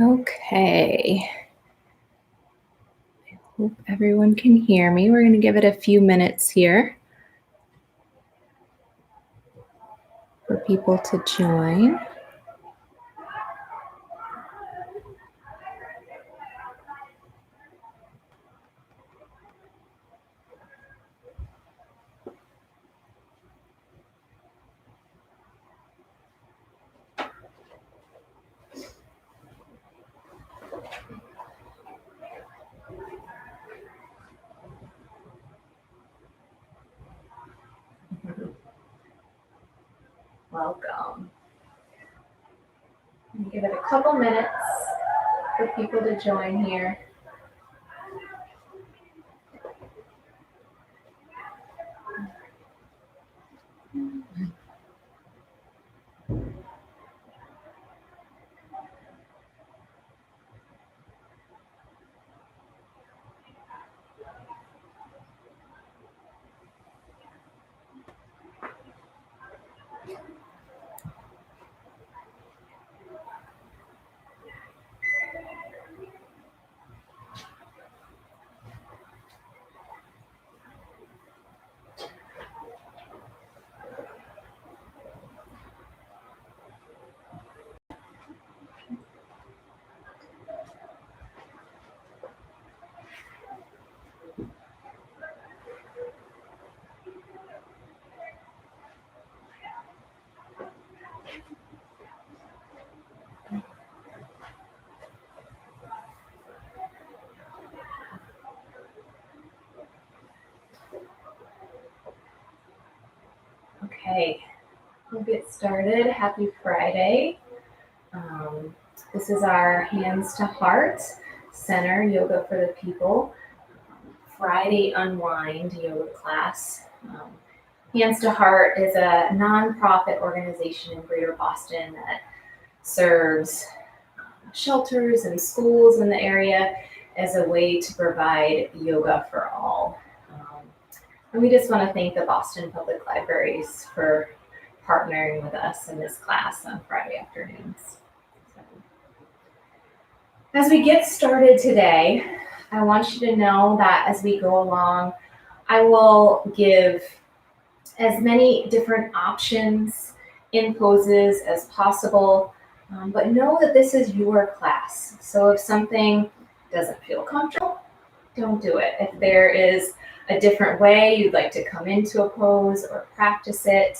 Okay. I hope everyone can hear me. We're going to give it a few minutes here for people to join. Welcome. Give it a couple minutes for people to join here. Okay, we'll get started. Happy Friday. This is our Hands to Heart Center Yoga for the People Friday Unwind yoga class. Hands to Heart is a nonprofit organization in Greater Boston that serves shelters and schools in the area as a way to provide yoga for all. And we just want to thank the Boston Public Libraries for partnering with us in this class on Friday afternoons. So, as we get started today, I want you to know that as we go along, I will give as many different options in poses as possible, but know that this is your class. So if something doesn't feel comfortable, don't do it. If there is a different way you'd like to come into a pose or practice it,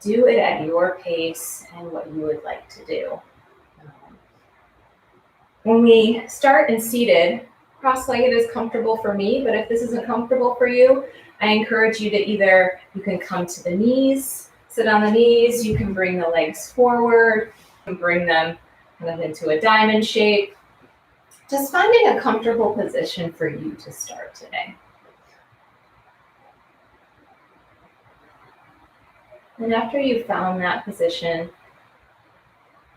do it at your pace and what you would like to do. When we start in seated, cross-legged is comfortable for me, but if this isn't comfortable for you, I encourage you to either, you can come to the knees, sit on the knees, you can bring the legs forward, you can bring them kind of into a diamond shape. Just finding a comfortable position for you to start today. And after you've found that position,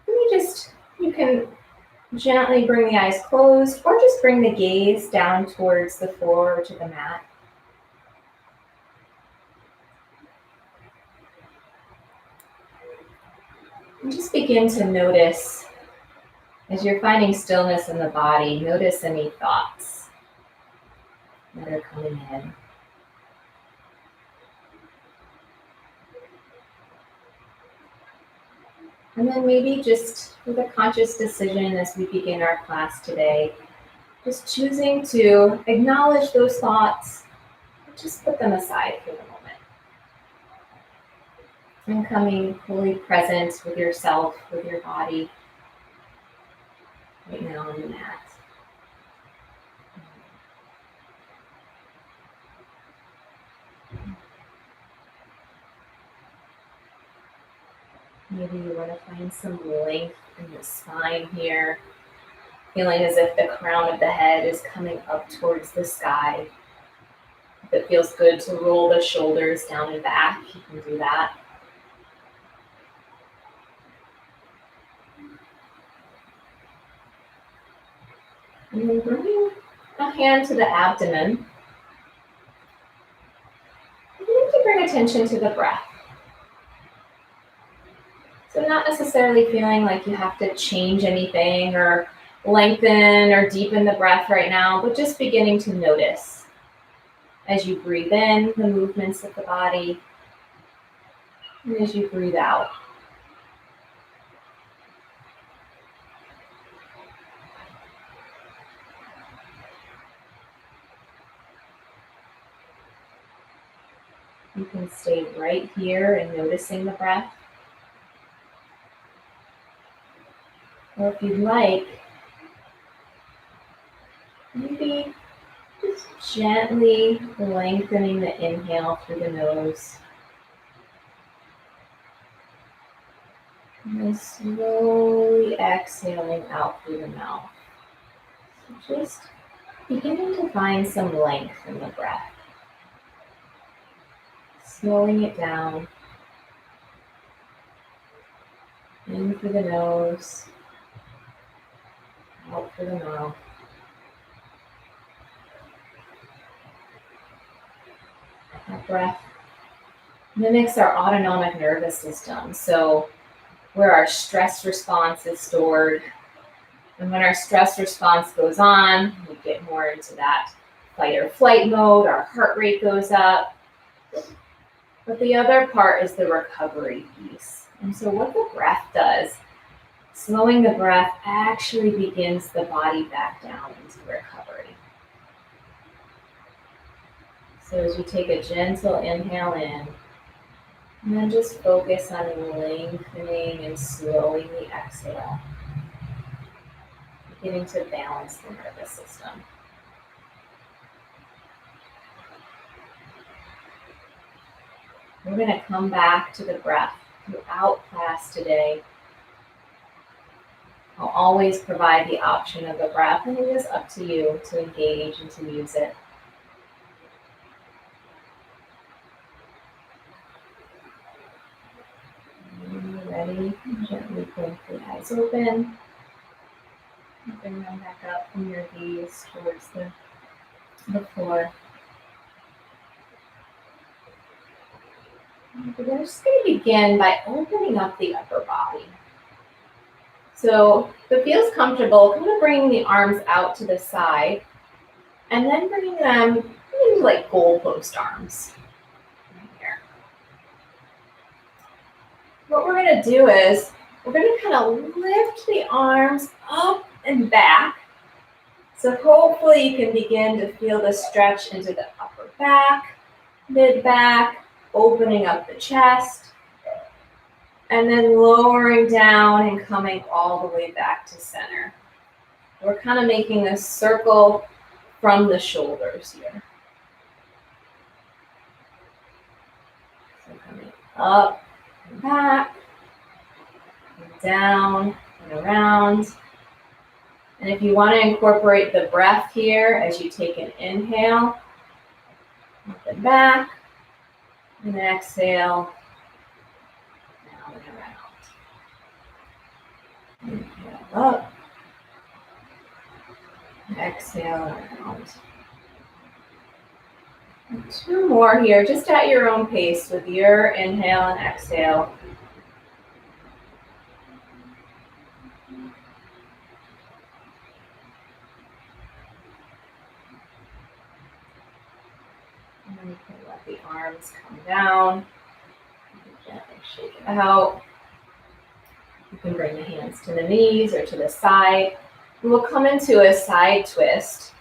you can gently bring the eyes closed or just bring the gaze down towards the floor or to the mat. And just begin to notice, as you're finding stillness in the body, notice any thoughts that are coming in. And then maybe just with a conscious decision as we begin our class today, just choosing to acknowledge those thoughts, just put them aside for the moment. And coming fully present with yourself, with your body, right now on the mat. Maybe you want to find some length in the spine here, feeling as if the crown of the head is coming up towards the sky. If it feels good to roll the shoulders down and back, you can do that. And then bringing a hand to the abdomen. You need to bring attention to the breath. So not necessarily feeling like you have to change anything or lengthen or deepen the breath right now, but just beginning to notice as you breathe in the movements of the body and as you breathe out. You can stay right here and noticing the breath. Or if you'd like, maybe just gently lengthening the inhale through the nose. And then slowly exhaling out through the mouth. So just beginning to find some length in the breath. Slowing it down. In through the nose. Out through the mouth. That breath mimics our autonomic nervous system. So where our stress response is stored. And when our stress response goes on, we get more into that fight or flight mode, our heart rate goes up. But the other part is the recovery piece. And so what the breath does, slowing the breath actually begins the body back down into recovery. So as you take a gentle inhale in, and then just focus on lengthening and slowing the exhale, beginning to balance the nervous system. We're going to come back to the breath throughout class today. I'll always provide the option of the breath, and it is up to you to engage and to use it. When you're ready, gently blink the eyes open. Bring them back up from your gaze towards the floor. We're just going to begin by opening up the upper body. So if it feels comfortable, kind of bringing the arms out to the side and then bringing them into like goalpost arms. Right here. What we're going to do is we're going to kind of lift the arms up and back. So hopefully you can begin to feel the stretch into the upper back, mid back, opening up the chest, and then lowering down and coming all the way back to center. We're kind of making a circle from the shoulders here. So coming up and back, and down and around. And if you want to incorporate the breath here as you take an inhale, up and back, and exhale, down and around. Inhale up, exhale around. And two more here, just at your own pace with your inhale and exhale. And then you can let the arms come down. Gently shake it out. You can bring the hands to the knees or to the side. And we'll come into a side twist.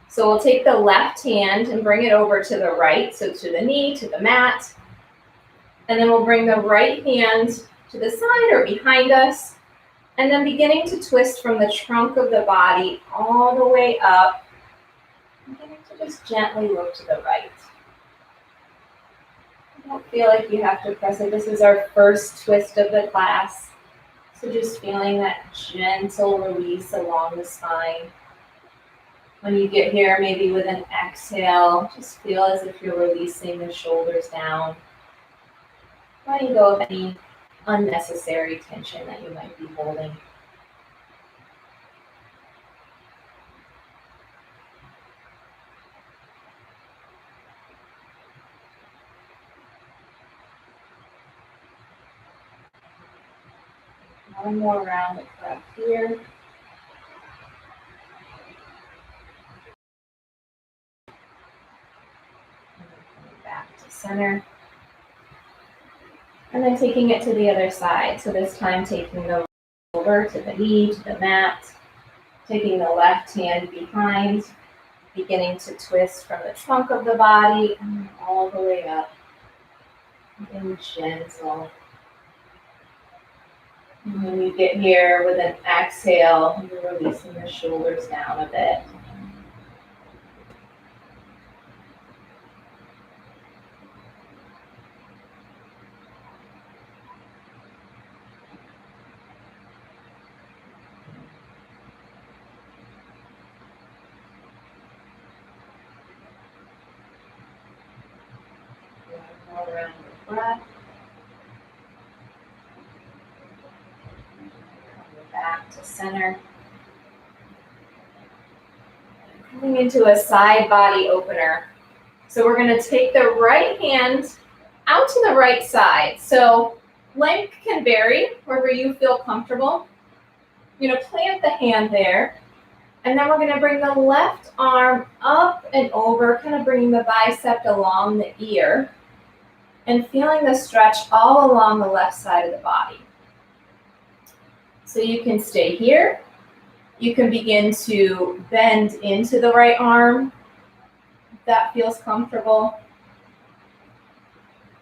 So we'll take the left hand and bring it over to the right, so to the knee, to the mat. And then we'll bring the right hand to the side or behind us. And then beginning to twist from the trunk of the body all the way up. Beginning to just gently look to the right. Don't feel like you have to press it. This is our first twist of the class. So just feeling that gentle release along the spine. When you get here, maybe with an exhale, just feel as if you're releasing the shoulders down, letting go of any unnecessary tension that you might be holding. One more round of breath here. Back to center. And then taking it to the other side. So this time taking the over to the knee, to the mat. Taking the left hand behind, beginning to twist from the trunk of the body and all the way up. And gentle. And when you get here with an exhale, you're releasing the shoulders down a bit. One more round of breath. Coming back to center. Coming into a side body opener. So we're going to take the right hand out to the right side. So length can vary wherever you feel comfortable. You're going to plant the hand there. And then we're going to bring the left arm up and over, kind of bringing the bicep along the ear. And feeling the stretch all along the left side of the body. So you can stay here. You can begin to bend into the right arm, if that feels comfortable.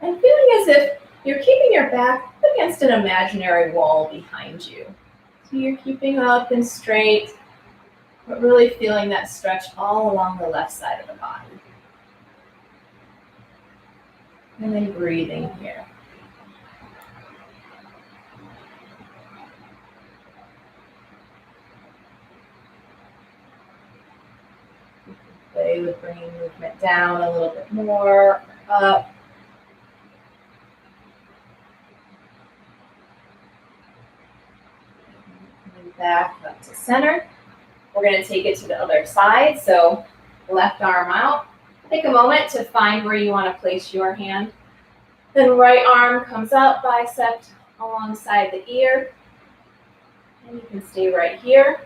And feeling as if you're keeping your back against an imaginary wall behind you. So you're keeping up and straight, but really feeling that stretch all along the left side of the body. And then breathing here. Play with bringing movement down a little bit more, up. Coming back up to center. We're going to take it to the other side. So left arm out. Take a moment to find where you want to place your hand. Then right arm comes up, bicep alongside the ear. And you can stay right here.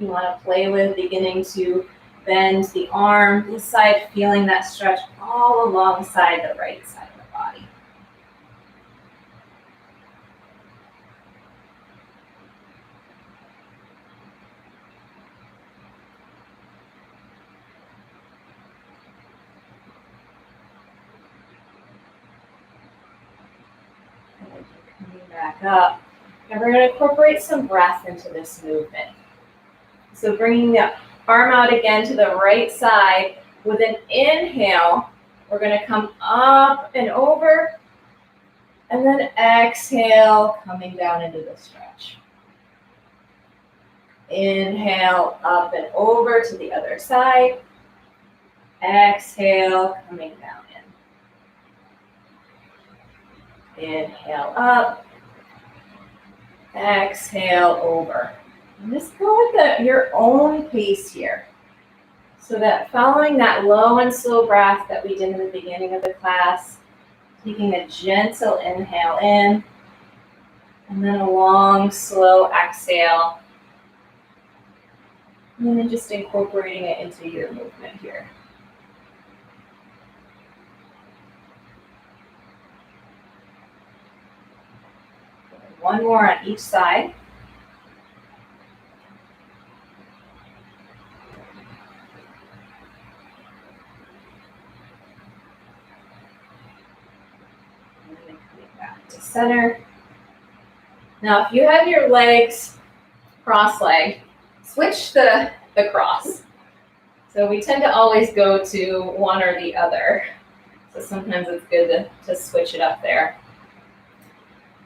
You want to play with beginning to bend the arm this side, feeling that stretch all alongside the right side of the body. Coming back up. And we're going to incorporate some breath into this movement. So bringing the arm out again to the right side. With an inhale, we're going to come up and over. And then exhale, coming down into the stretch. Inhale, up and over to the other side. Exhale, coming down in. Inhale up. Exhale over. And just go at your own pace here. So that following that low and slow breath that we did in the beginning of the class, taking a gentle inhale in, and then a long, slow exhale. And then just incorporating it into your movement here. One more on each side. And then coming back to center. Now, if you have your legs cross-legged, switch the cross. So we tend to always go to one or the other. So sometimes it's good to switch it up there.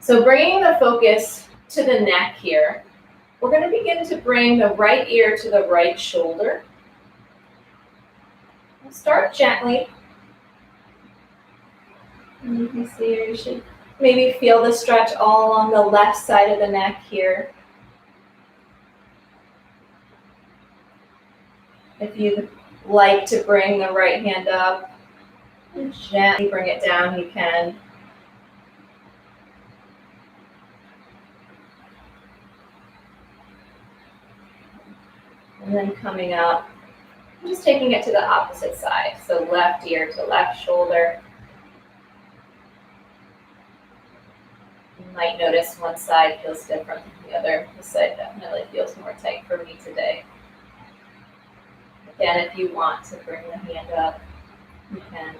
So bringing the focus to the neck here, we're going to begin to bring the right ear to the right shoulder. Start gently. And you can see you should maybe feel the stretch all along the left side of the neck here. If you'd like to bring the right hand up and gently bring it down, you can. And then coming up, just taking it to the opposite side. So left ear to left shoulder. You might notice one side feels different than the other. This side definitely feels more tight for me today. Again, if you want to bring the hand up, you can.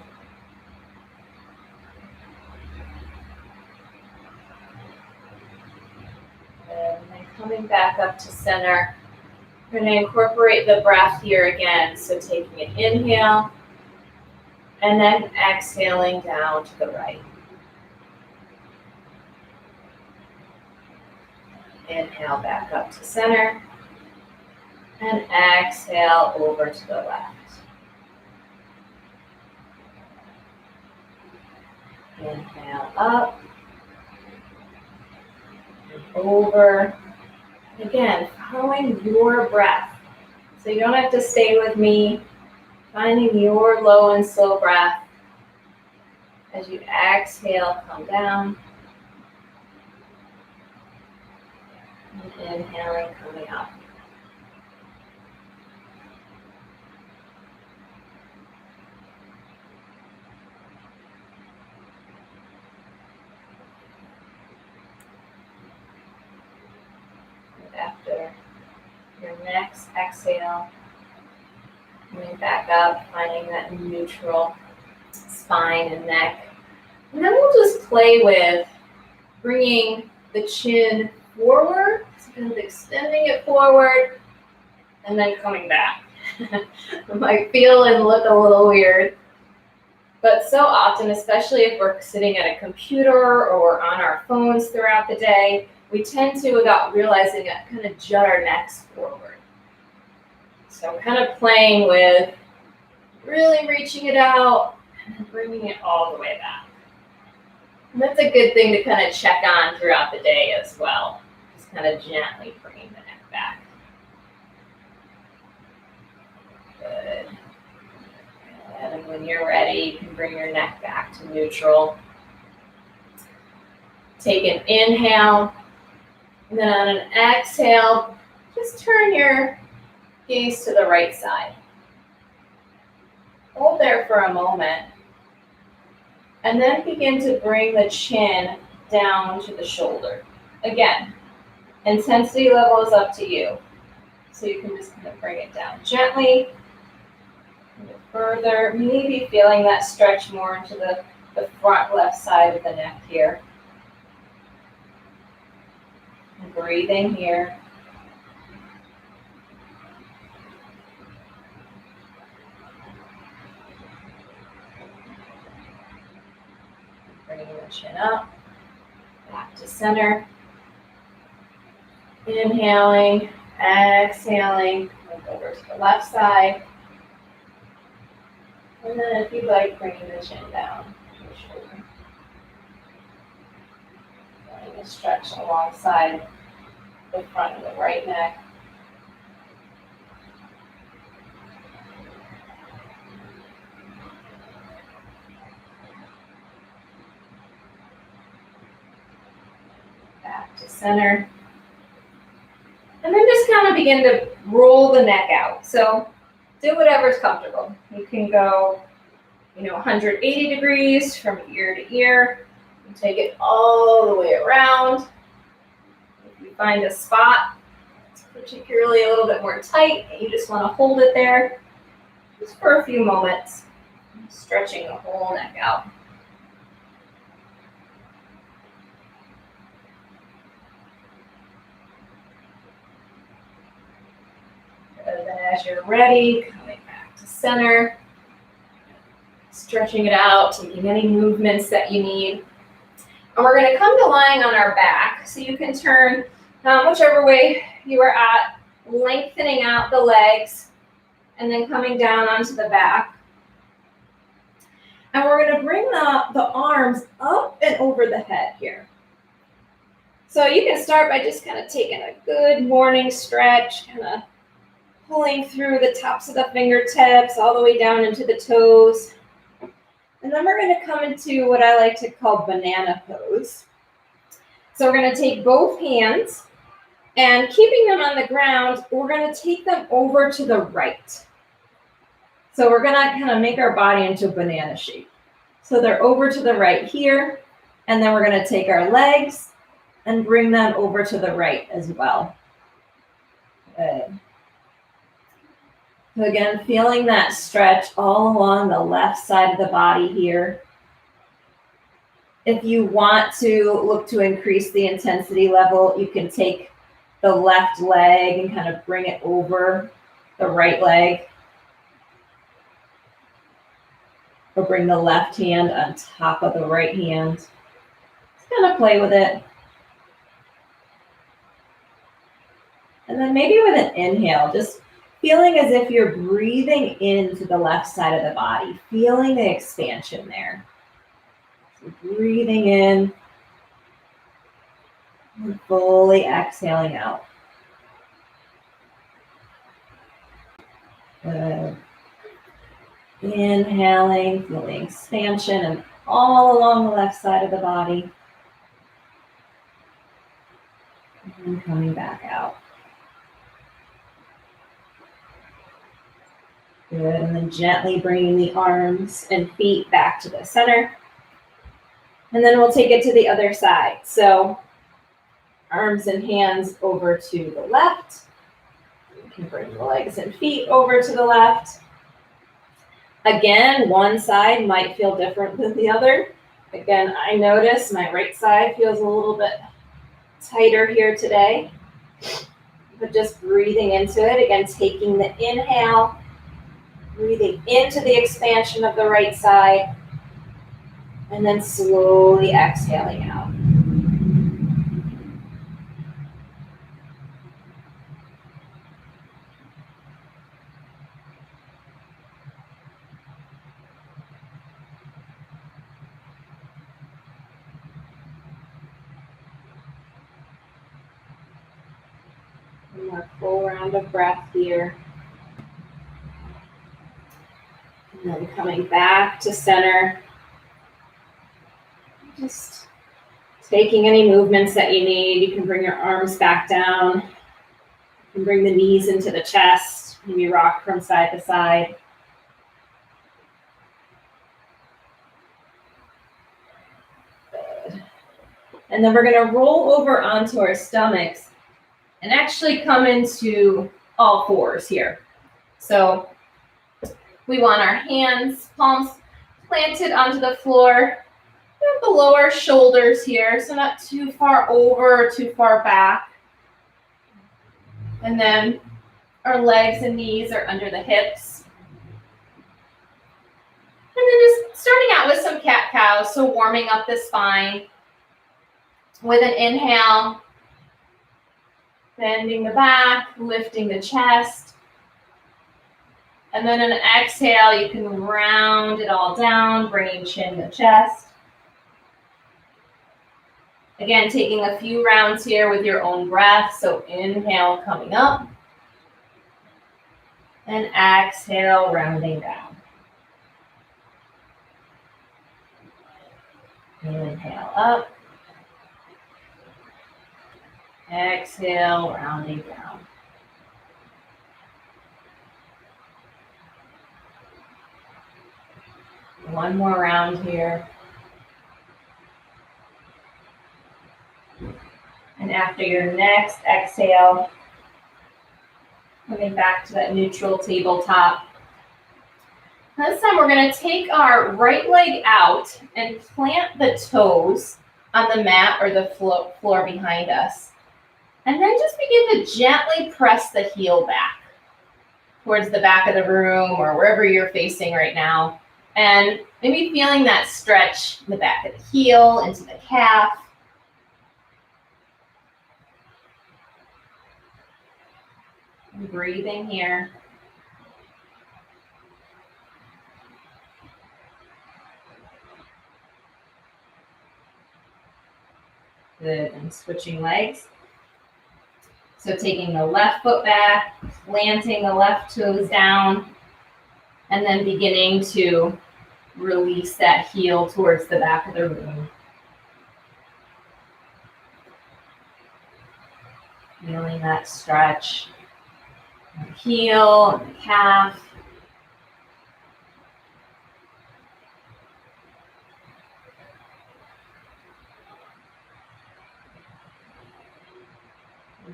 And then coming back up to center, we're going to incorporate the breath here again. So taking an inhale, and then exhaling down to the right. Inhale back up to center, and exhale over to the left. Inhale up, and over. Again, following your breath. So you don't have to stay with me. Finding your low and slow breath. As you exhale, come down. And inhaling, coming up. After your next exhale, coming back up, finding that neutral spine and neck. And then we'll just play with bringing the chin forward, so kind of extending it forward, and then coming back. It might feel and look a little weird, but so often, especially if we're sitting at a computer or on our phones throughout the day, we tend to, without realizing it, kind of jut our necks forward. So we're kind of playing with really reaching it out and then bringing it all the way back. And that's a good thing to kind of check on throughout the day as well. Just kind of gently bringing the neck back. Good. And when you're ready, you can bring your neck back to neutral. Take an inhale. And then on an exhale, just turn your gaze to the right side. Hold there for a moment. And then begin to bring the chin down to the shoulder. Again, intensity level is up to you. So you can just kind of bring it down gently. Further, maybe feeling that stretch more into the front left side of the neck here. And breathing here. Bringing the chin up, back to center. Inhaling, exhaling, move over to the left side. And then if you'd like, bringing the chin down to the shoulder. Feeling a stretch alongside the front of the right neck. Back to center. And then just kind of begin to roll the neck out. So do whatever's comfortable. You can go, 180 degrees from ear to ear. You take it all the way around. If you find a spot that's particularly a little bit more tight and you just want to hold it there, just for a few moments, stretching the whole neck out. And then as you're ready, coming back to center, stretching it out, taking any movements that you need. And we're going to come to lying on our back, so you can turn whichever way you are at, lengthening out the legs, and then coming down onto the back. And we're going to bring the arms up and over the head here. So you can start by just kind of taking a good morning stretch, kind of pulling through the tops of the fingertips all the way down into the toes. And then we're going to come into what I like to call banana pose. So we're going to take both hands and keeping them on the ground, we're going to take them over to the right. So we're going to kind of make our body into a banana shape. So they're over to the right here, and then we're going to take our legs and bring them over to the right as well. Good. So again, feeling that stretch all along the left side of the body here. If you want to look to increase the intensity level, you can take the left leg and kind of bring it over the right leg. Or bring the left hand on top of the right hand. Just kind of play with it. And then maybe with an inhale, just feeling as if you're breathing into the left side of the body, feeling the expansion there. So breathing in and fully exhaling out. Good. Inhaling, feeling expansion and all along the left side of the body. And coming back out. Good, and then gently bringing the arms and feet back to the center. And then we'll take it to the other side. So arms and hands over to the left. You can bring the legs and feet over to the left. Again, one side might feel different than the other. Again, I notice my right side feels a little bit tighter here today. But just breathing into it. Again, taking the inhale. Breathing into the expansion of the right side, and then slowly exhaling out. One more full round of breath here. And then coming back to center. Just taking any movements that you need. You can bring your arms back down. You can bring the knees into the chest. Maybe rock from side to side. Good. And then we're going to roll over onto our stomachs and actually come into all fours here. So we want our hands, palms planted onto the floor, below our shoulders here, so not too far over or too far back. And then our legs and knees are under the hips. And then just starting out with some cat-cow, so warming up the spine. With an inhale, bending the back, lifting the chest. And then an exhale, you can round it all down, bringing chin to chest. Again, taking a few rounds here with your own breath. So inhale, coming up. And exhale, rounding down. Inhale up. Exhale, rounding down. One more round here. And after your next exhale, coming back to that neutral tabletop. This time we're going to take our right leg out and plant the toes on the mat or the floor behind us. And then just begin to gently press the heel back towards the back of the room or wherever you're facing right now. And maybe feeling that stretch in the back of the heel, into the calf. And breathing here. Good, and switching legs. So taking the left foot back, planting the left toes down, and then beginning to release that heel towards the back of the room. Feeling that stretch. The heel, and the calf.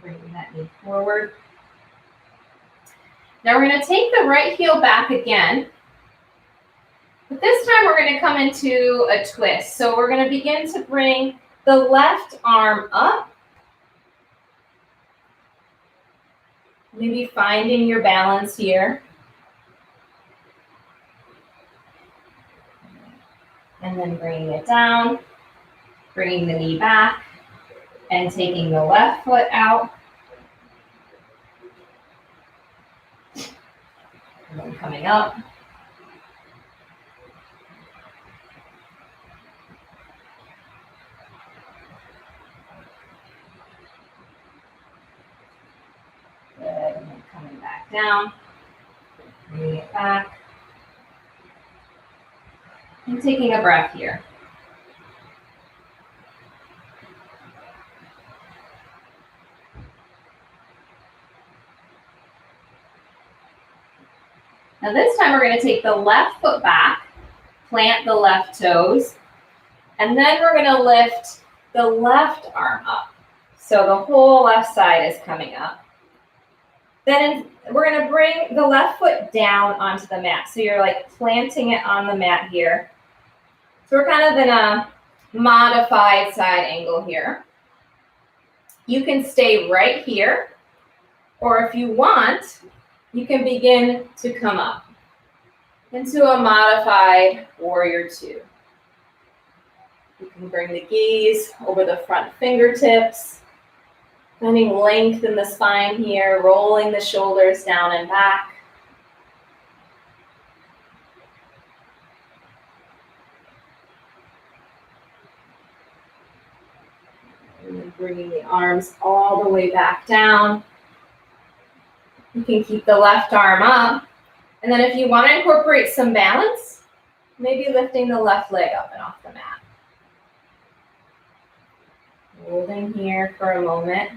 Bringing that knee forward. Now we're going to take the right heel back again. But this time we're going to come into a twist. So we're going to begin to bring the left arm up. Maybe finding your balance here. And then bringing it down, bringing the knee back, and taking the left foot out. And then coming up. Good, and then coming back down. Bringing it back. And taking a breath here. Now this time we're going to take the left foot back, plant the left toes, and then we're going to lift the left arm up. So the whole left side is coming up. Then we're going to bring the left foot down onto the mat. So you're like planting it on the mat here. So we're kind of in a modified side angle here. You can stay right here, or if you want, you can begin to come up into a modified warrior two. You can bring the gaze over the front fingertips, finding length in the spine here, rolling the shoulders down and back. And then bringing the arms all the way back down. You can keep the left arm up. And then if you want to incorporate some balance, maybe lifting the left leg up and off the mat. Holding here for a moment.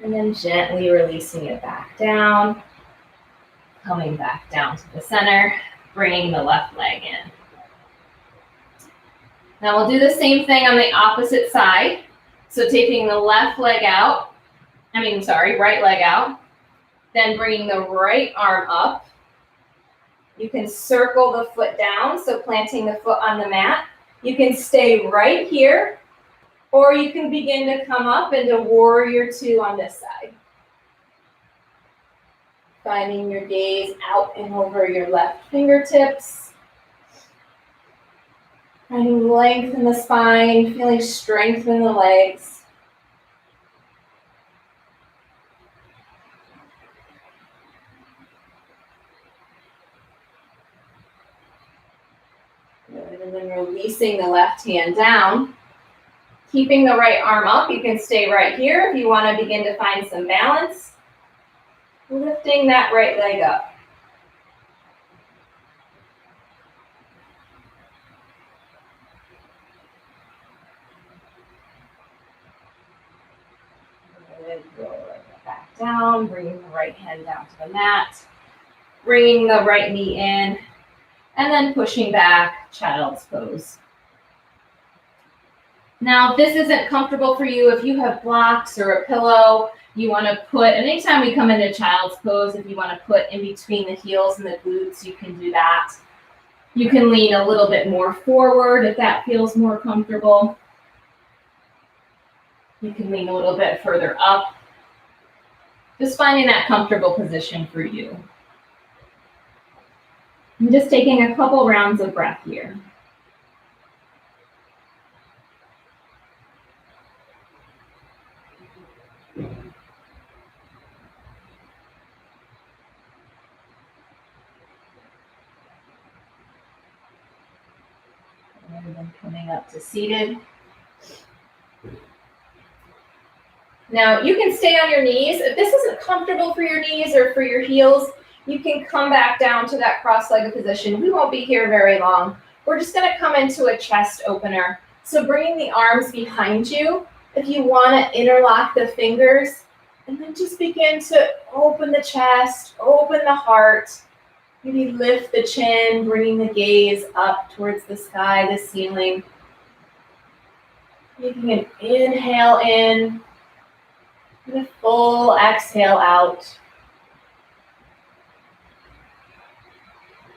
And then gently releasing it back down. Coming back down to the center, bringing the left leg in. Now we'll do the same thing on the opposite side. So taking the right leg out, then bringing the right arm up. You can circle the foot down, so planting the foot on the mat. You can stay right here, or you can begin to come up into warrior two on this side. Finding your gaze out and over your left fingertips. Finding length in the spine, feeling strength in the legs. Good. And then releasing the left hand down. Keeping the right arm up. You can stay right here if you want to begin to find some balance. Lifting that right leg up. Good. Roll it back down. Bringing the right hand down to the mat. Bringing the right knee in. And then pushing back, child's pose. Now, if this isn't comfortable for you, if you have blocks or a pillow, you want to put, anytime we come into child's pose, if you want to put in between the heels and the glutes, you can do that. You can lean a little bit more forward if that feels more comfortable. You can lean a little bit further up. Just finding that comfortable position for you. I'm just taking a couple rounds of breath here. And then coming up to seated. Now you can stay on your knees. If this isn't comfortable for your knees or for your heels, you can come back down to that cross-legged position. We won't be here very long. We're just gonna come into a chest opener. So bringing the arms behind you, if you wanna interlock the fingers, and then just begin to open the chest, open the heart. Maybe lift the chin, bringing the gaze up towards the sky, the ceiling. Taking an inhale in, and a full exhale out.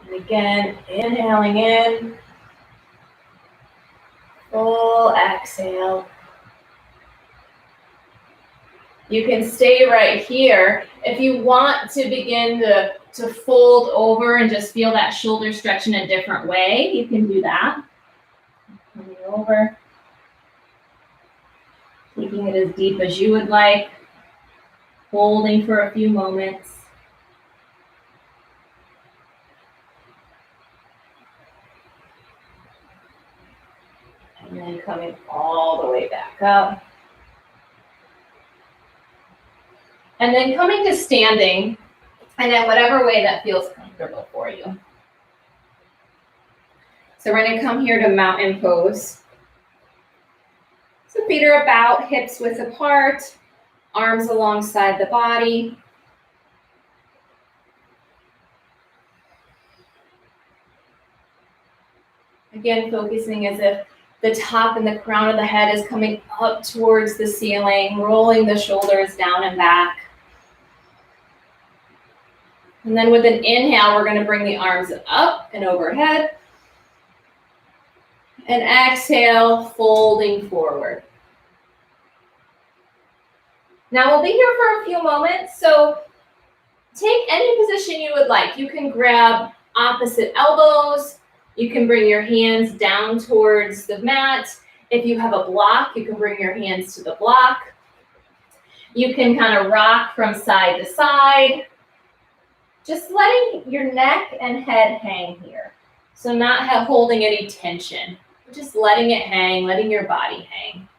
And again, inhaling in, full exhale. You can stay right here. If you want to begin to fold over and just feel that shoulder stretch in a different way, you can do that. Coming over. Taking it as deep as you would like. Holding for a few moments. And then coming all the way back up. And then coming to standing, and in whatever way that feels comfortable for you. So we're going to come here to mountain pose. So feet are about hips width apart, arms alongside the body. Again, focusing as if the top and the crown of the head is coming up towards the ceiling, rolling the shoulders down and back. And then with an inhale, we're going to bring the arms up and overhead. And exhale, folding forward. Now we'll be here for a few moments, so take any position you would like. You can grab opposite elbows. You can bring your hands down towards the mat. If you have a block, you can bring your hands to the block. You can kind of rock from side to side. Just letting your neck and head hang here. So not holding any tension, just letting it hang, letting your body hang.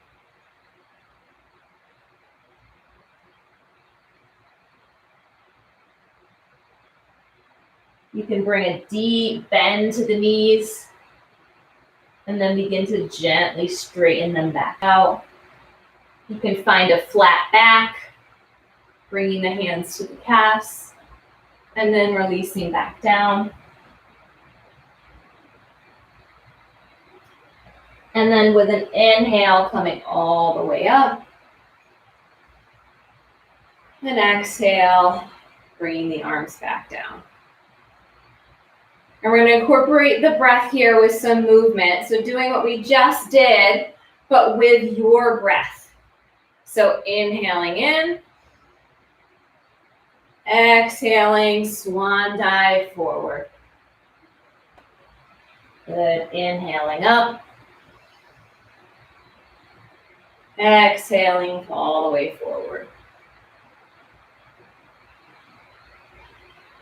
You can bring a deep bend to the knees and then begin to gently straighten them back out. You can find a flat back, bringing the hands to the calves. And then releasing back down. And then with an inhale, coming all the way up. And exhale, bringing the arms back down. And we're going to incorporate the breath here with some movement. So doing what we just did, but with your breath. So inhaling in. Exhaling, swan dive forward. Good. Inhaling up. Exhaling all the way forward.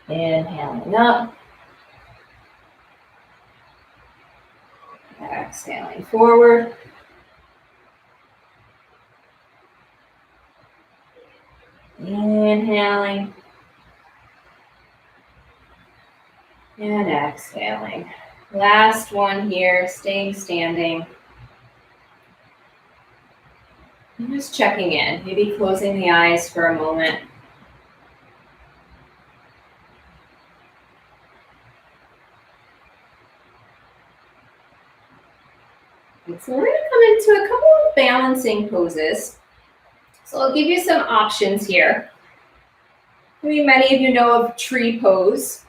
Inhaling up. Exhaling forward. Inhaling. And exhaling. Last one here, staying standing. And just checking in, maybe closing the eyes for a moment. And so we're going to come into a couple of balancing poses. So I'll give you some options here. Maybe many of you know of tree pose.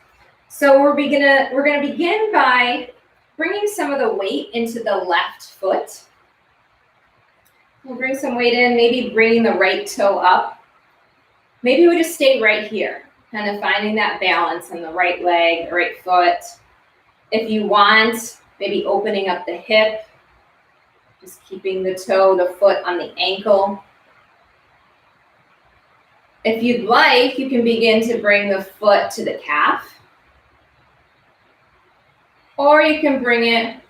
So we're going to begin by bringing some of the weight into the left foot. We'll bring some weight in, maybe bringing the right toe up. Maybe we just stay right here, kind of finding that balance in the right leg, the right foot. If you want, maybe opening up the hip, just keeping the toe, the foot on the ankle. If you'd like, you can begin to bring the foot to the calf. Or you can bring it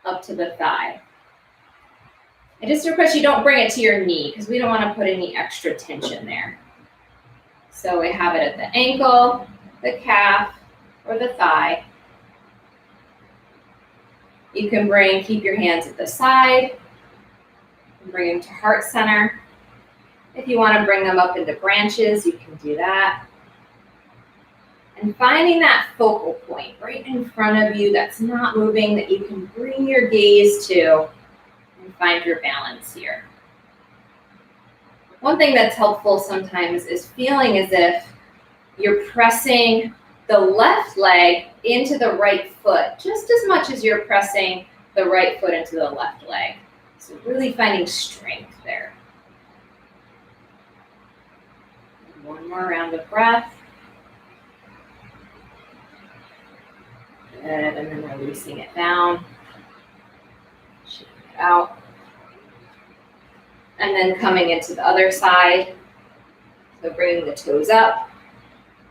up to the thigh. I just request you don't bring it to your knee because we don't want to put any extra tension there. So we have it at the ankle, the calf, or the thigh. You can keep your hands at the side, bring them to heart center. If you want to bring them up into branches, you can do that. And finding that focal point right in front of you that's not moving, that you can bring your gaze to and find your balance here. One thing that's helpful sometimes is feeling as if you're pressing the left leg into the right foot just as much as you're pressing the right foot into the left leg. So really finding strength there. One more round of breath. Good, and then releasing it down. Shaking it out. And then coming into the other side. So bringing the toes up,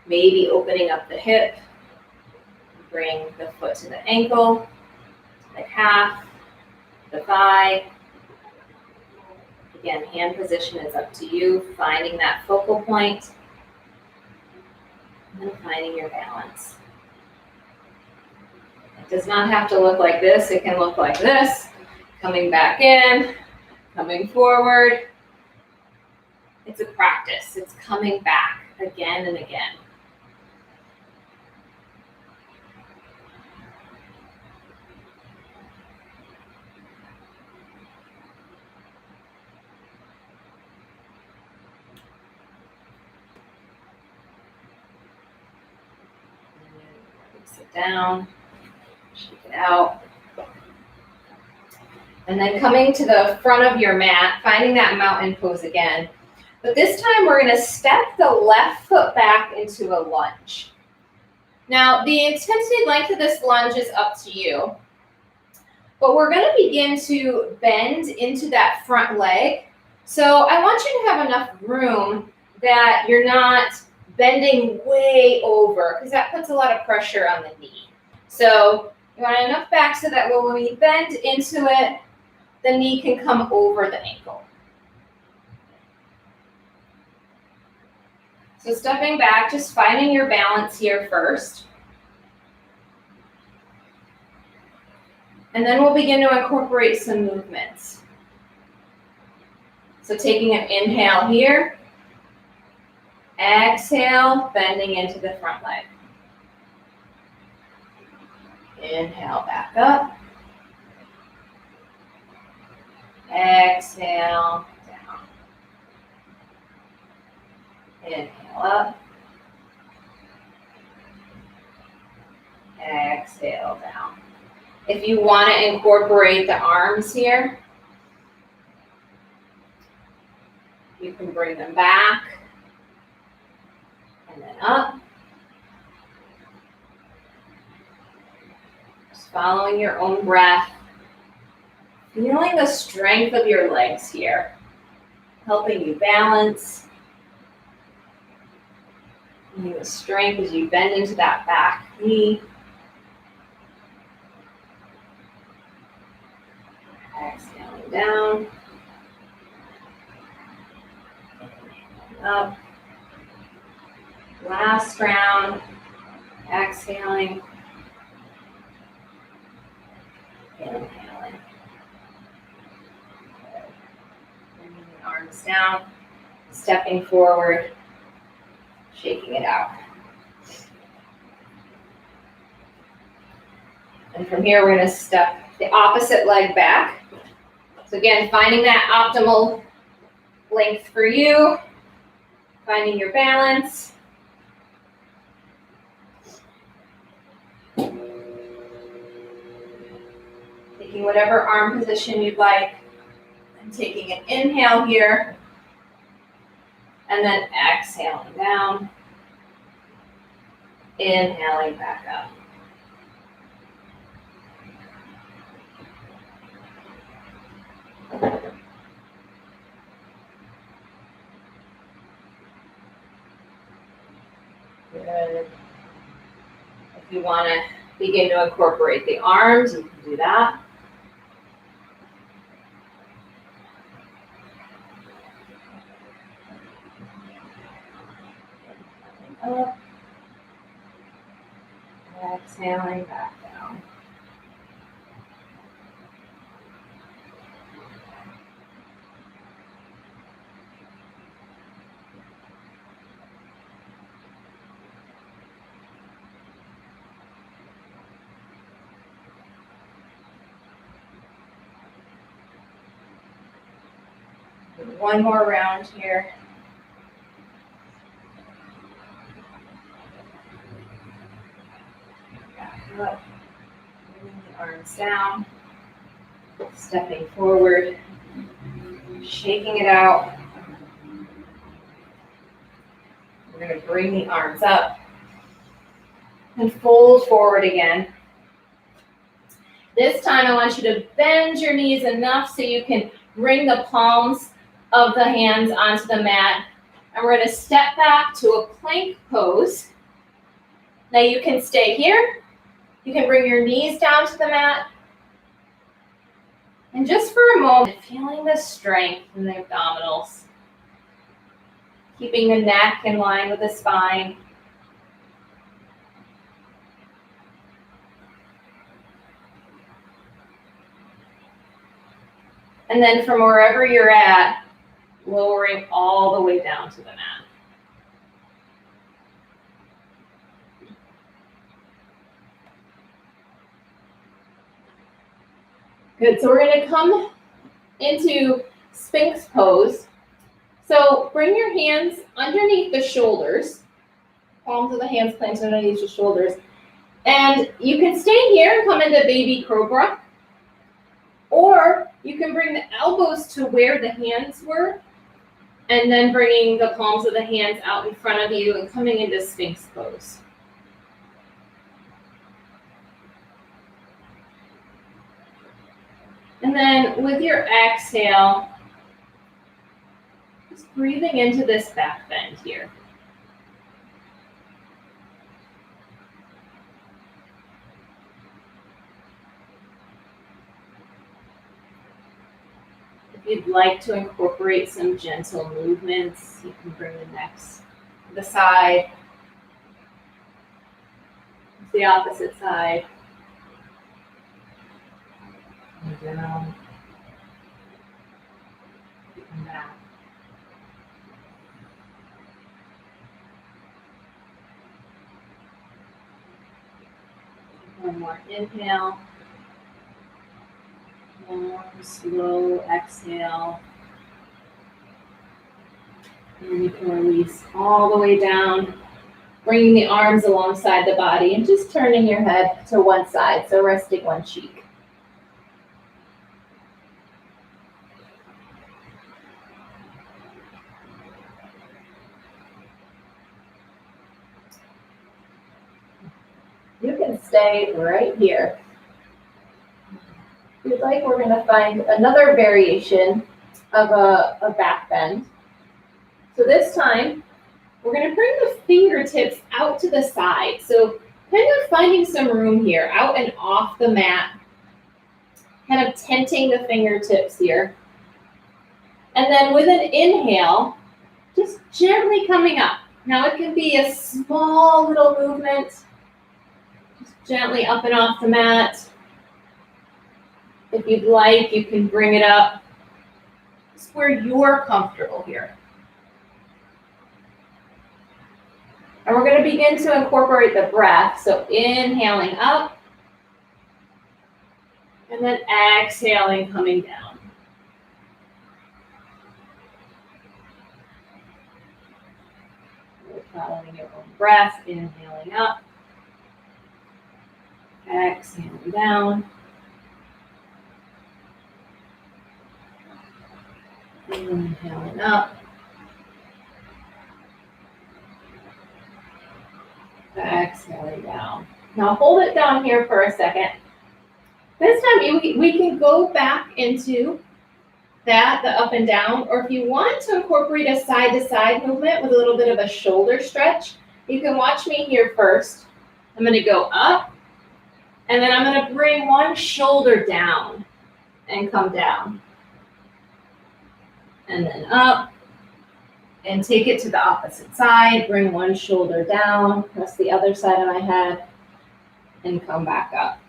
maybe opening up the hip. Bring the foot to the ankle, the calf, the thigh. Again, hand position is up to you, finding that focal point, and then finding your balance. It does not have to look like this. It can look like this. Coming back in, coming forward. It's a practice. It's coming back again and again. Sit down, shake it out. And then coming to the front of your mat, finding that mountain pose again. But this time we're going to step the left foot back into a lunge. Now, the intensity length of this lunge is up to you. But we're going to begin to bend into that front leg. So I want you to have enough room that you're not bending way over, because that puts a lot of pressure on the knee. So you want enough back so that when we bend into it, the knee can come over the ankle. So stepping back, just finding your balance here first. And then we'll begin to incorporate some movements. So taking an inhale here. Exhale, bending into the front leg. Inhale, back up. Exhale, down. Inhale up. Exhale, down. If you want to incorporate the arms here, you can bring them back. And then up. Just following your own breath. Feeling the strength of your legs here. Helping you balance. Feeling the strength as you bend into that back knee. Exhaling down. Up. Last round, exhaling, inhaling. Bringing the arms down, stepping forward, shaking it out. And from here, we're going to step the opposite leg back. So again, finding that optimal length for you, finding your balance. Taking whatever arm position you'd like, and taking an inhale here, and then exhaling down, inhaling back up. Good. If you want to begin to incorporate the arms, you can do that. up. Exhaling back down. One more round here. Back up. Bringing the arms down. Stepping forward. Shaking it out. We're going to bring the arms up and fold forward again. This time I want you to bend your knees enough so you can bring the palms of the hands onto the mat. And we're going to step back to a plank pose. Now you can stay here. You can bring your knees down to the mat. And just for a moment, feeling the strength in the abdominals. Keeping the neck in line with the spine. And then from wherever you're at, lowering all the way down to the mat. Good, so we're going to come into Sphinx Pose. So bring your hands underneath the shoulders, palms of the hands planted underneath the shoulders. And you can stay here and come into Baby Cobra. Or you can bring the elbows to where the hands were, and then bringing the palms of the hands out in front of you and coming into Sphinx Pose. And then with your exhale, just breathing into this back bend here. If you'd like to incorporate some gentle movements, you can bring the neck to the side, to the opposite side, and down, and back. One more inhale. Long, slow exhale. And you can release all the way down, bringing the arms alongside the body and just turning your head to one side, so resting one cheek. You can stay right here. If you'd like, we're going to find another variation of a back bend. So this time, we're going to bring the fingertips out to the side. So kind of finding some room here, out and off the mat. Kind of tenting the fingertips here. And then with an inhale, just gently coming up. Now it can be a small little movement. Just gently up and off the mat. If you'd like, you can bring it up just where you're comfortable here. And we're going to begin to incorporate the breath. So inhaling up, and then exhaling, coming down. You're following your own breath, inhaling up, exhaling down. Inhaling up. Exhaling down. Now hold it down here for a second. This time we can go back into that, the up and down, or if you want to incorporate a side-to-side movement with a little bit of a shoulder stretch, you can watch me here first. I'm going to go up, and then I'm going to bring one shoulder down and come down. And then up, And take it to the opposite side. Bring one shoulder down, press the other side of my head, and come back up.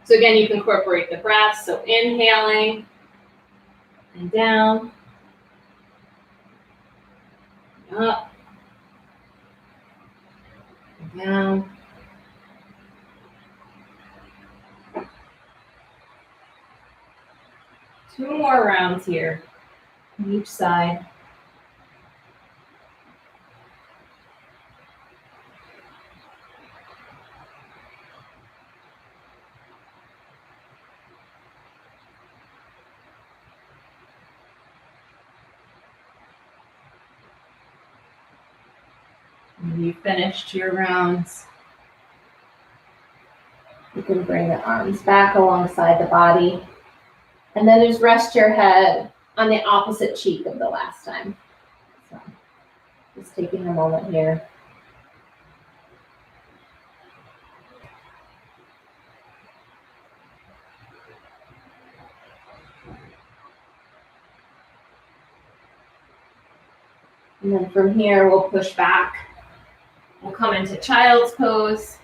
So again, you can incorporate the breath. So inhaling and down, up, and down. Two more rounds here on each side. When you've finished your rounds, you can bring the arms back alongside the body. And then just rest your head on the opposite cheek of the last time. So just taking a moment here. And then from here, we'll push back. We'll come into child's pose.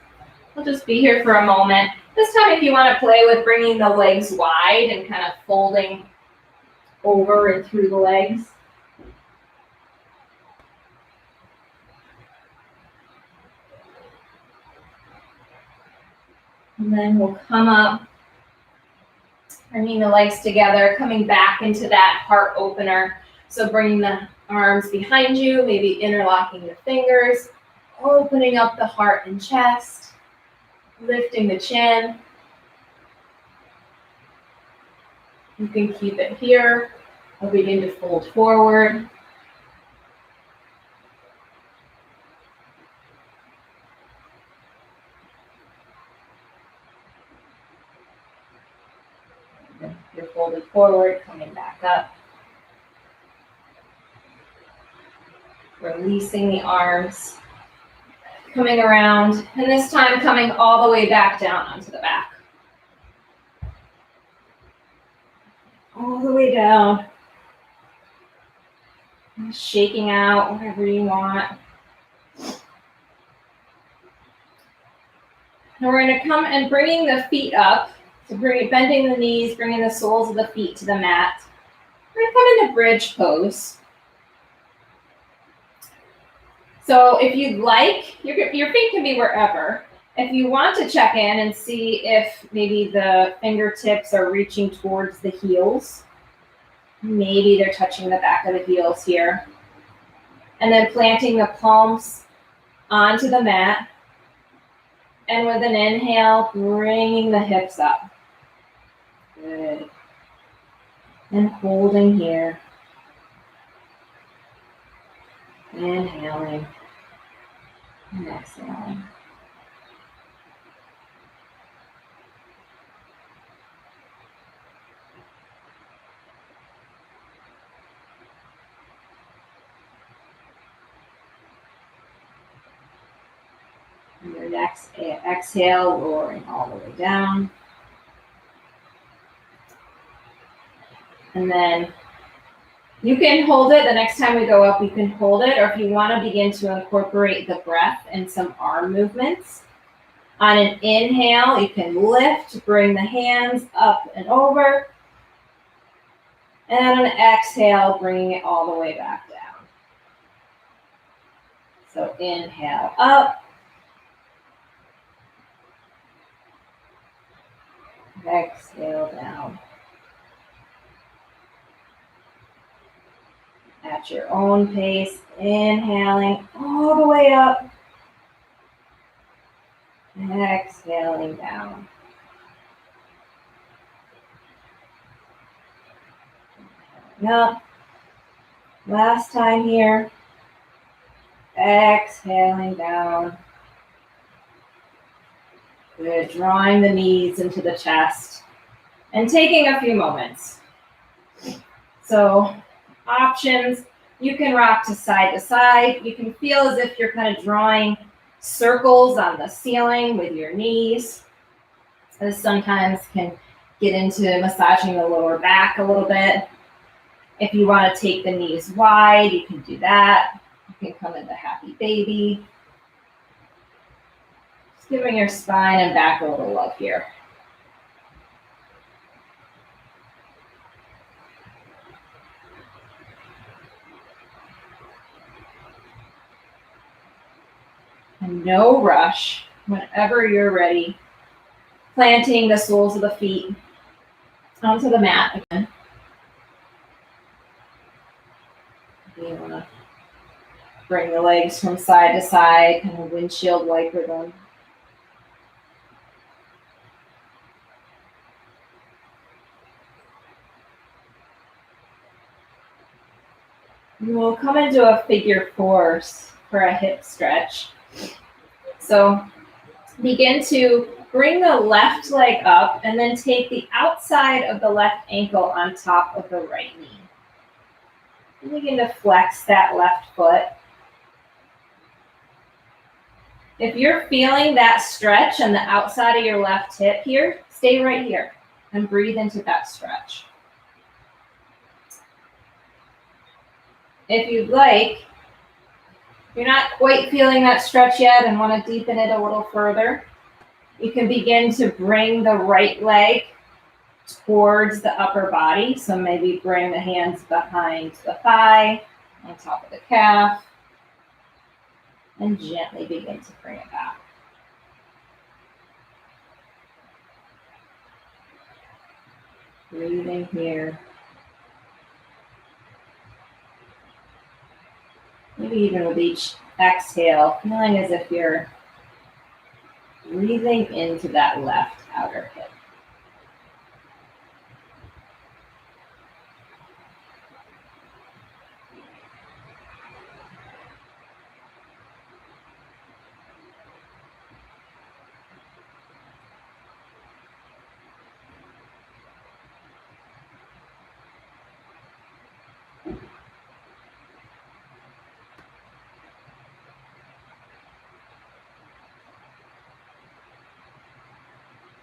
We'll just be here for a moment. This time, if you want to play with bringing the legs wide and kind of folding over and through the legs. And then we'll come up, bringing the legs together, coming back into that heart opener. So bringing the arms behind you, maybe interlocking the fingers, opening up the heart and chest. Lifting the chin. You can keep it here or begin to fold forward. You're folded forward, coming back up. Releasing the arms. Coming around, and this time coming all the way back down onto the back. All the way down. Shaking out whatever you want. And we're going to come and bringing the feet up. So bending the knees, bringing the soles of the feet to the mat. We're going to come into bridge pose. So if you'd like, your feet can be wherever. If you want to check in and see if maybe the fingertips are reaching towards the heels, maybe they're touching the back of the heels here. And then planting the palms onto the mat. And with an inhale, bringing the hips up. Good. And holding here. Inhaling. And exhaling. And your next exhale, lowering all the way down. And then you can hold it. The next time we go up, you can hold it. Or if you want to begin to incorporate the breath and some arm movements. On an inhale, you can lift, bring the hands up and over. And on an exhale, bringing it all the way back down. So inhale up. Exhale down. At your own pace, inhaling all the way up. And exhaling down. Up. Last time here. Exhaling down. Good. Drawing the knees into the chest. And taking a few moments. So, options. You can rock to side. You can feel as if you're kind of drawing circles on the ceiling with your knees. This sometimes can get into massaging the lower back a little bit. If you want to take the knees wide, you can do that. You can come into happy baby. Just giving your spine and back a little love here. And no rush. Whenever you're ready, planting the soles of the feet onto the mat again. You want to bring the legs from side to side, kind of windshield wiper them. We'll come into a figure four for a hip stretch. So begin to bring the left leg up and then take the outside of the left ankle on top of the right knee. And begin to flex that left foot. If you're feeling that stretch on the outside of your left hip here, stay right here and breathe into that stretch. If you'd like, if you're not quite feeling that stretch yet and want to deepen it a little further, you can begin to bring the right leg towards the upper body. So maybe bring the hands behind the thigh, on top of the calf, and gently begin to bring it back. Breathing here. Maybe even with each exhale, feeling as if you're breathing into that left outer hip.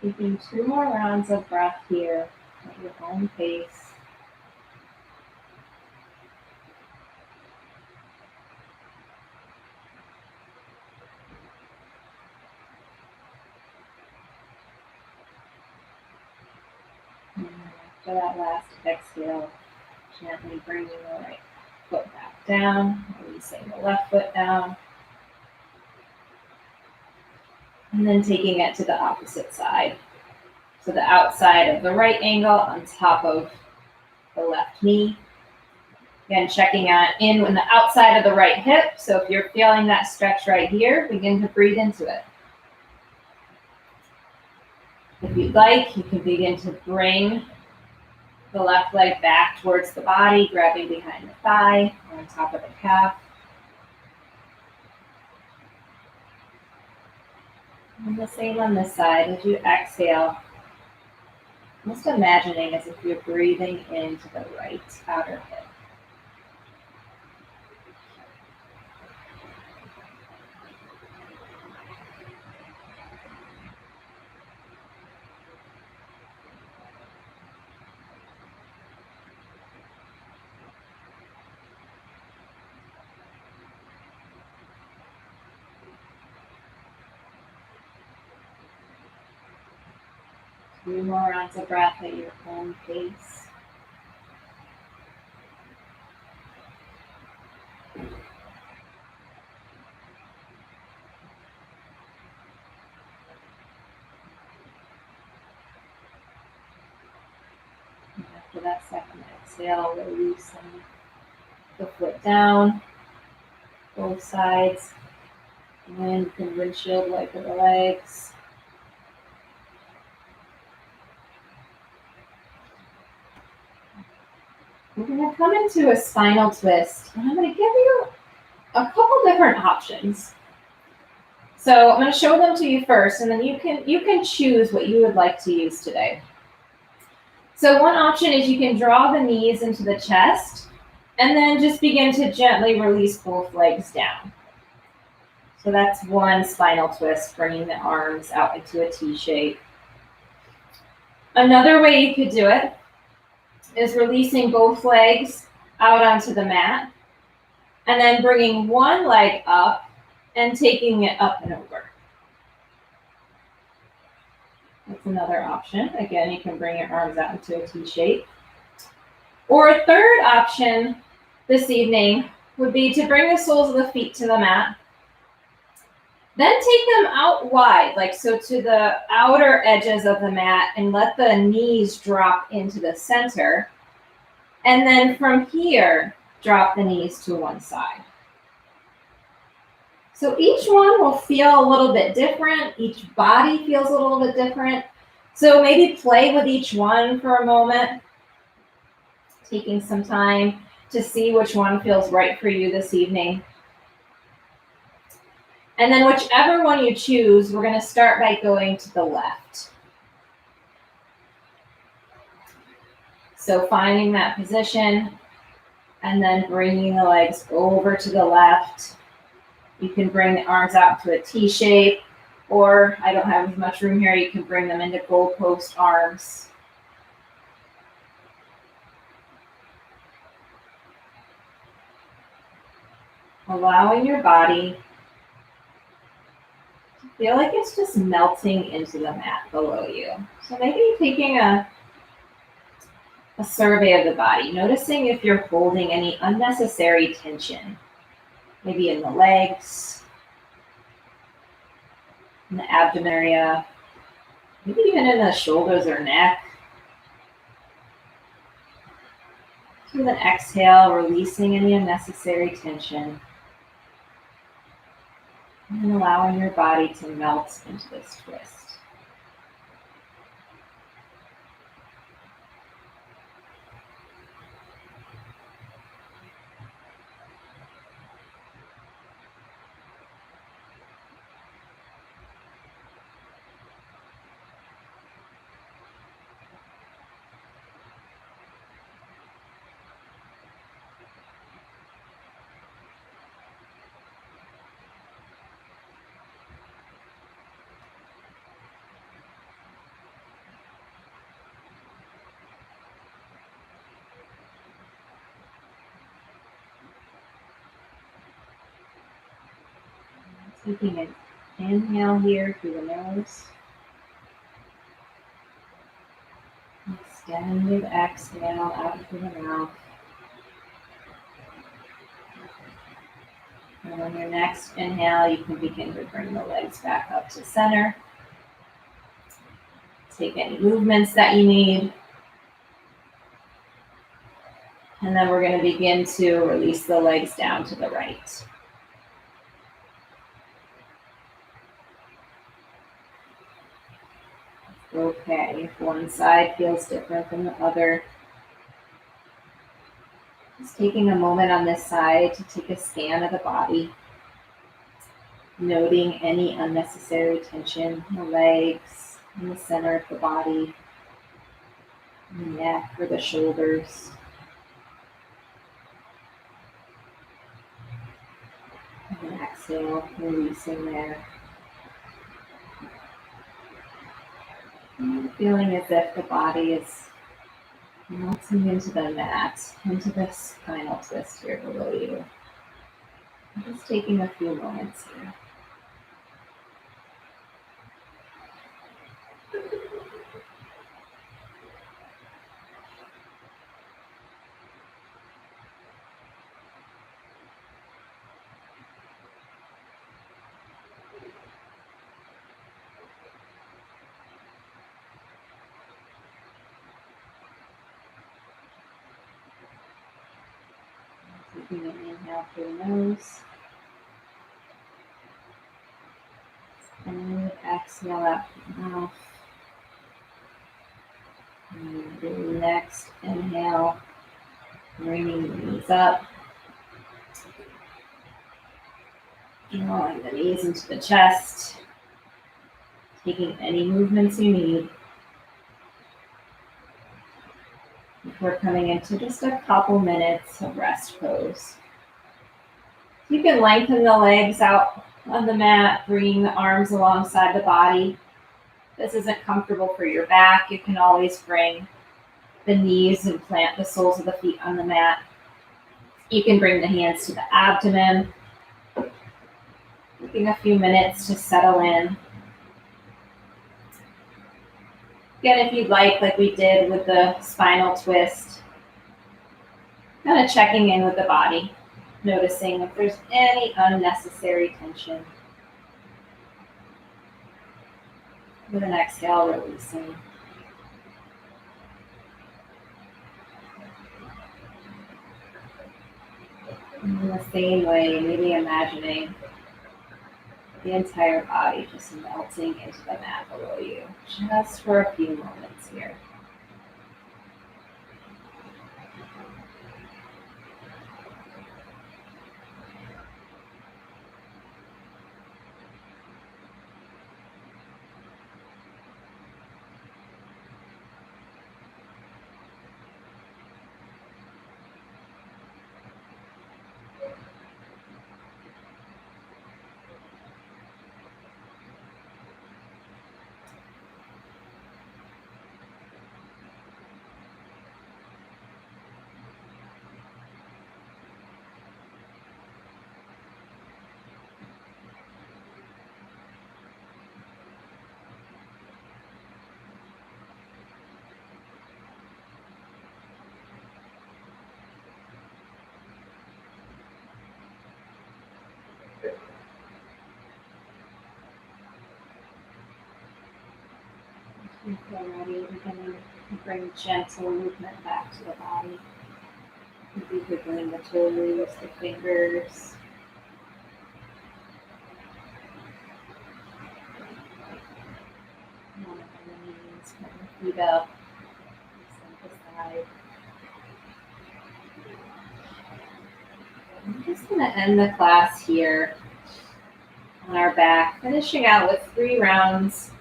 Taking 2 more rounds of breath here at your own pace. And after that last exhale, gently bringing the right foot back down, releasing the left foot down. And then taking it to the opposite side. So the outside of the right ankle on top of the left knee. Again, checking in the outside of the right hip. So if you're feeling that stretch right here, begin to breathe into it. If you'd like, you can begin to bring the left leg back towards the body, grabbing behind the thigh or on top of the calf. And the same on this side. As you exhale, just imagining as if you're breathing into the right outer hip. Few more rounds of breath at your own pace. And after that second exhale, releasing the foot down, both sides. And then you can windshield wiper the legs. We're going to come into a spinal twist, and I'm going to give you a couple different options. So I'm going to show them to you first, and then you can choose what you would like to use today. So one option is you can draw the knees into the chest, and then just begin to gently release both legs down. So that's one spinal twist, bringing the arms out into a T shape. Another way you could do it is releasing both legs out onto the mat, and then bringing one leg up and taking it up and over. That's another option. Again, you can bring your arms out into a T shape. Or a third option this evening would be to bring the soles of the feet to the mat. Then take them out wide, like so, to the outer edges of the mat, and let the knees drop into the center. And then from here, drop the knees to one side. So each one will feel a little bit different. Each body feels a little bit different. So maybe play with each one for a moment, taking some time to see which one feels right for you this evening. And then whichever one you choose, we're going to start by going to the left. So finding that position and then bringing the legs over to the left. You can bring the arms out to a T shape, or I don't have as much room here, you can bring them into goalpost arms. Allowing your body to feel like it's just melting into the mat below you. So maybe taking a survey of the body, noticing if you're holding any unnecessary tension, maybe in the legs, in the abdomen area, maybe even in the shoulders or neck. With an exhale, releasing any unnecessary tension, and allowing your body to melt into this twist. Taking an inhale here through the nose. Extended exhale out through the mouth. And on your next inhale, you can begin to bring the legs back up to center. Take any movements that you need. And then we're going to begin to release the legs down to the right. Okay, if one side feels different than the other, just taking a moment on this side to take a scan of the body, noting any unnecessary tension in the legs, in the center of the body, in the neck or the shoulders. And exhale, releasing there. And feeling as if the body is melting into the mat, into this spinal twist here below you. I'm just taking a few moments here. Taking an inhale through the nose. And exhale out through the mouth. And the next inhale, bringing the knees up. Drawing the knees into the chest. Taking any movements you need. Before coming into just a couple minutes of rest pose. You can lengthen the legs out on the mat, bringing the arms alongside the body. If this isn't comfortable for your back, you can always bring the knees and plant the soles of the feet on the mat. You can bring the hands to the abdomen. Taking a few minutes to settle in. Again, if you'd like we did with the spinal twist, kind of checking in with the body, noticing if there's any unnecessary tension. With an exhale, releasing. In the same way, maybe imagining the entire body just melting into the mat below you, just for a few moments here. If you're ready, we're going to bring gentle movement back to the body. Maybe wiggling the toes, the fingers. One of the knees, kind of feet up, side to side. I'm just going to end the class here on our back, finishing out with 3 rounds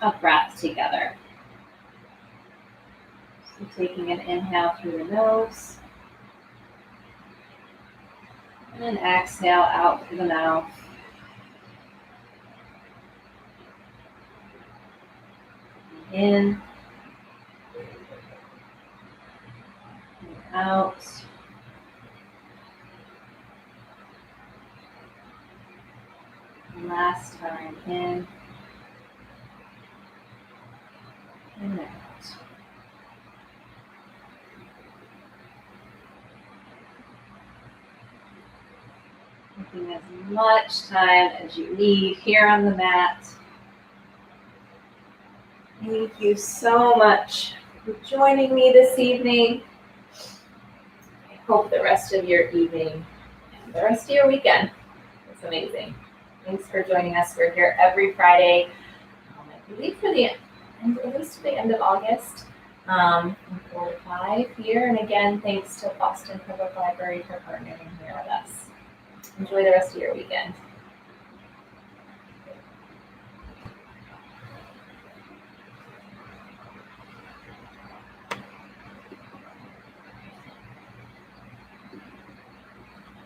of breath together. So taking an inhale through the nose, and an exhale out through the mouth. In, and out. And last time, in and out. Taking as much time as you need here on the mat. Thank you so much for joining me this evening. I hope the rest of your evening and the rest of your weekend is amazing. Thanks for joining us. We're here every Friday, I believe for the end, at least to the end of August, from 4 to 5 here. And again, thanks to Boston Public Library for partnering here with us. Enjoy the rest of your weekend.